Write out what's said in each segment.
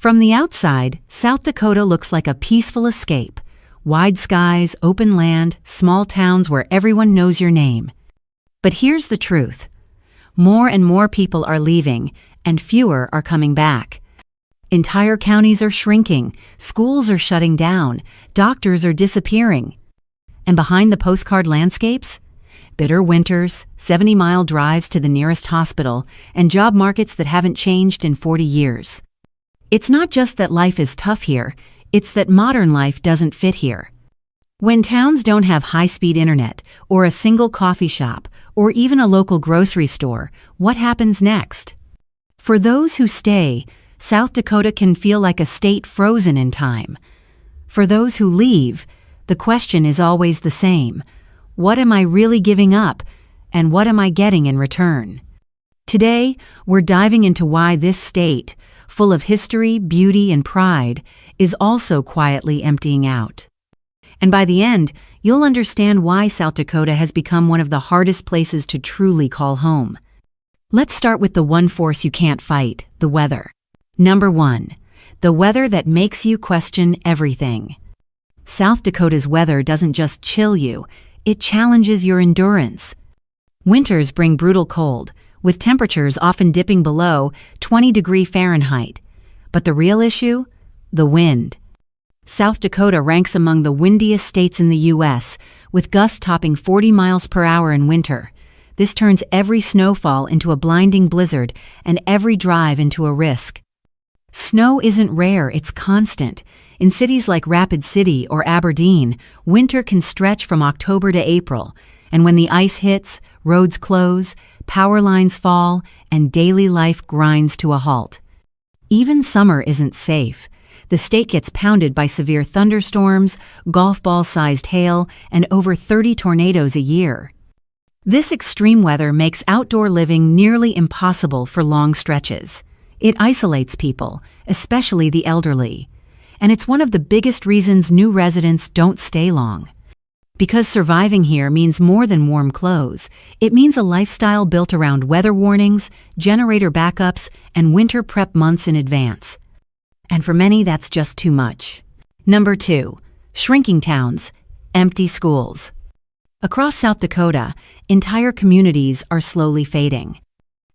From the outside, South Dakota looks like a peaceful escape. Wide skies, open land, small towns where everyone knows your name. But here's the truth. More and more people are leaving, and fewer are coming back. Entire counties are shrinking, schools are shutting down, doctors are disappearing. And behind the postcard landscapes? Bitter winters, 70-mile drives to the nearest hospital, and job markets that haven't changed in 40 years. It's not just that life is tough here, it's that modern life doesn't fit here. When towns don't have high-speed internet, or a single coffee shop, or even a local grocery store, what happens next? For those who stay, South Dakota can feel like a state frozen in time. For those who leave, the question is always the same. What am I really giving up, and what am I getting in return? Today, we're diving into why this state, full of history, beauty, and pride, is also quietly emptying out. And by the end, you'll understand why South Dakota has become one of the hardest places to truly call home. Let's start with the one force you can't fight, the weather. Number 1. The weather that makes you question everything. South Dakota's weather doesn't just chill you, it challenges your endurance. Winters bring brutal cold, with temperatures often dipping below 20 degrees Fahrenheit. But the real issue? The wind. South Dakota ranks among the windiest states in the U.S., with gusts topping 40 miles per hour in winter. This turns every snowfall into a blinding blizzard and every drive into a risk. Snow isn't rare, it's constant. In cities like Rapid City or Aberdeen, winter can stretch from October to April, and when the ice hits, roads close, power lines fall, and daily life grinds to a halt. Even summer isn't safe. The state gets pounded by severe thunderstorms, golf ball-sized hail, and over 30 tornadoes a year. This extreme weather makes outdoor living nearly impossible for long stretches. It isolates people, especially the elderly. And it's one of the biggest reasons new residents don't stay long. Because surviving here means more than warm clothes. It means a lifestyle built around weather warnings, generator backups, and winter prep months in advance. And for many, that's just too much. Number 2. Shrinking towns, empty schools. Across South Dakota, entire communities are slowly fading.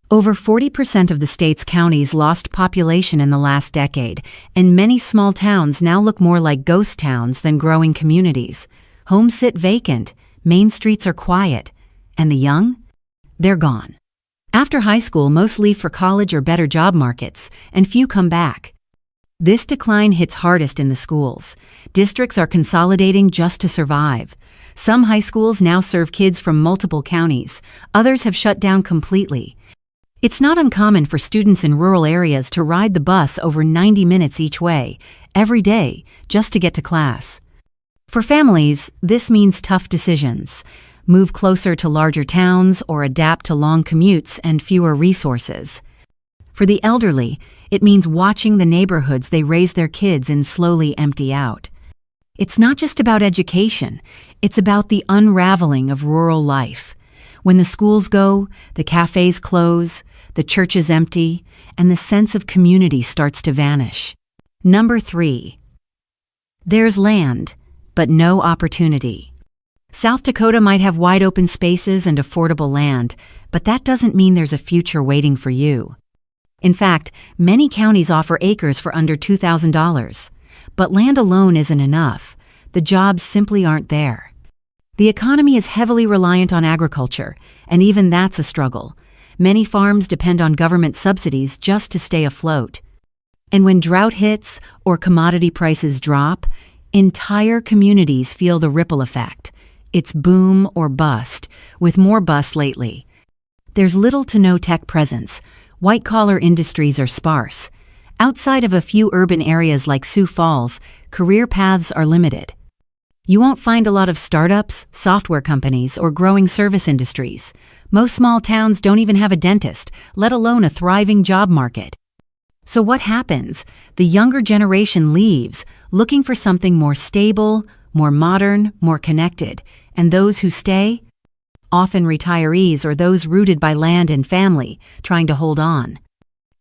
Over 40% of the state's counties lost population in the last decade, and many small towns now look more like ghost towns than growing communities. Homes sit vacant, main streets are quiet, and the young? They're gone. After high school, most leave for college or better job markets, and few come back. This decline hits hardest in the schools. Districts are consolidating just to survive. Some high schools now serve kids from multiple counties. Others have shut down completely. It's not uncommon for students in rural areas to ride the bus over 90 minutes each way, every day, just to get to class. For families, this means tough decisions. Move closer to larger towns or adapt to long commutes and fewer resources. For the elderly, it means watching the neighborhoods they raise their kids in slowly empty out. It's not just about education, it's about the unraveling of rural life. When the schools go, the cafes close, the churches empty, and the sense of community starts to vanish. Number 3. There's land, but no opportunity. South Dakota might have wide open spaces and affordable land, but that doesn't mean there's a future waiting for you. In fact, many counties offer acres for under $2,000. But land alone isn't enough. The jobs simply aren't there. The economy is heavily reliant on agriculture, and even that's a struggle. Many farms depend on government subsidies just to stay afloat. And when drought hits or commodity prices drop, entire communities feel the ripple effect. It's boom or bust, with more bust lately. There's little to no tech presence. White-collar industries are sparse. Outside of a few urban areas like Sioux Falls, career paths are limited. You won't find a lot of startups, software companies, or growing service industries. Most small towns don't even have a dentist, let alone a thriving job market. So what happens? The younger generation leaves, looking for something more stable, more modern, more connected. And those who stay? Often retirees or those rooted by land and family, trying to hold on.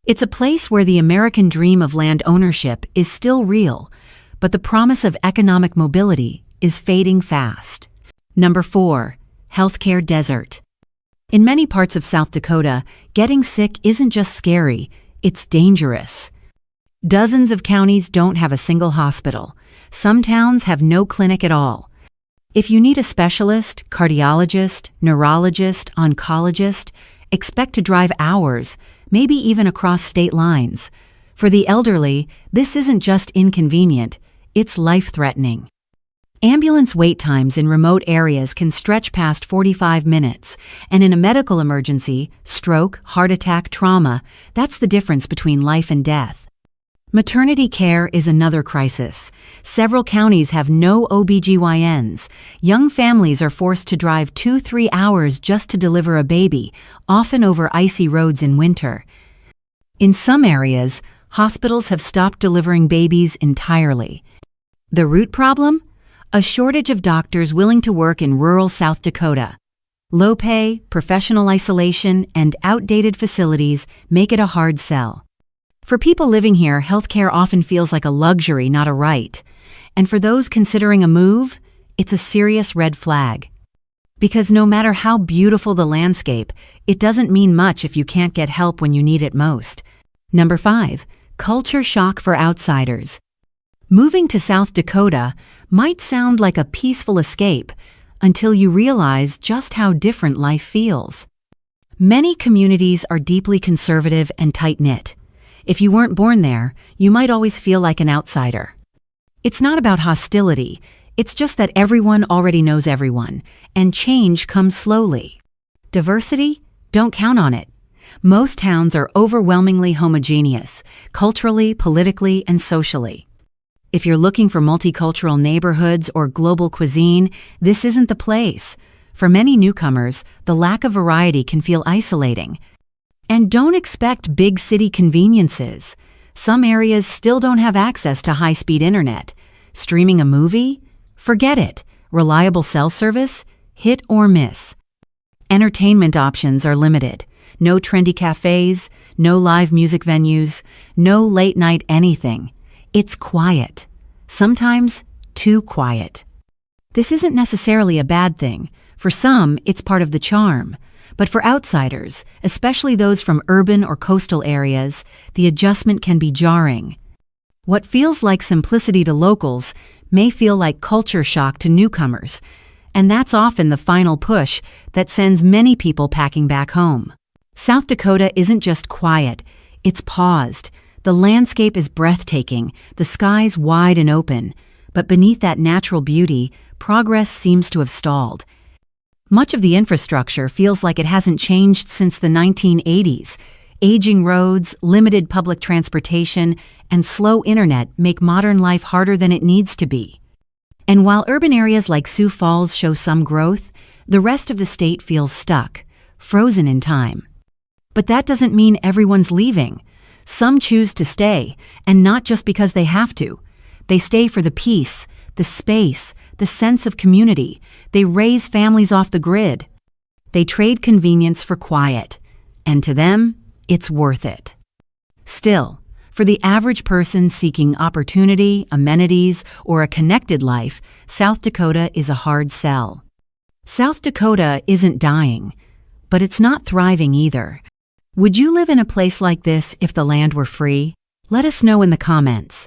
It's a place where the American dream of land ownership is still real, but the promise of economic mobility is fading fast. Number 4. Healthcare desert. In many parts of South Dakota, getting sick isn't just scary, it's dangerous. Dozens of counties don't have a single hospital. Some towns have no clinic at all. If you need a specialist, cardiologist, neurologist, oncologist, expect to drive hours, maybe even across state lines. For the elderly, this isn't just inconvenient, it's life-threatening. Ambulance wait times in remote areas can stretch past 45 minutes, and in a medical emergency, stroke, heart attack, trauma, that's the difference between life and death. Maternity care is another crisis. Several counties have no OBGYNs. Young families are forced to drive 2-3 hours just to deliver a baby, often over icy roads in winter. In some areas, hospitals have stopped delivering babies entirely. The root problem? A shortage of doctors willing to work in rural South Dakota. Low pay, professional isolation, and outdated facilities make it a hard sell. For people living here, healthcare often feels like a luxury, not a right. And for those considering a move, it's a serious red flag. Because no matter how beautiful the landscape, it doesn't mean much if you can't get help when you need it most. Number 5. Culture shock for outsiders. Moving to South Dakota might sound like a peaceful escape until you realize just how different life feels. Many communities are deeply conservative and tight-knit. If you weren't born there, you might always feel like an outsider. It's not about hostility, it's just that everyone already knows everyone, and change comes slowly. Diversity? Don't count on it. Most towns are overwhelmingly homogeneous, culturally, politically, and socially. If you're looking for multicultural neighborhoods or global cuisine, this isn't the place. For many newcomers, the lack of variety can feel isolating. And don't expect big city conveniences. Some areas still don't have access to high-speed internet. Streaming a movie? Forget it. Reliable cell service? Hit or miss. Entertainment options are limited. No trendy cafes, no live music venues, no late-night anything. It's quiet. Sometimes too quiet. This isn't necessarily a bad thing. For some, it's part of the charm. But for outsiders, especially those from urban or coastal areas, the adjustment can be jarring. What feels like simplicity to locals may feel like culture shock to newcomers, and that's often the final push that sends many people packing back home. South Dakota isn't just quiet, it's paused. The landscape is breathtaking, the skies wide and open, but beneath that natural beauty, progress seems to have stalled. Much of the infrastructure feels like it hasn't changed since the 1980s. Aging roads, limited public transportation, and slow internet make modern life harder than it needs to be. And while urban areas like Sioux Falls show some growth, the rest of the state feels stuck, frozen in time. But that doesn't mean everyone's leaving. Some choose to stay, and not just because they have to. They stay for the peace, the space, the sense of community. They raise families off the grid. They trade convenience for quiet, and to them, it's worth it. Still, for the average person seeking opportunity, amenities, or a connected life, South Dakota is a hard sell. South Dakota isn't dying, but it's not thriving either. Would you live in a place like this if the land were free? Let us know in the comments.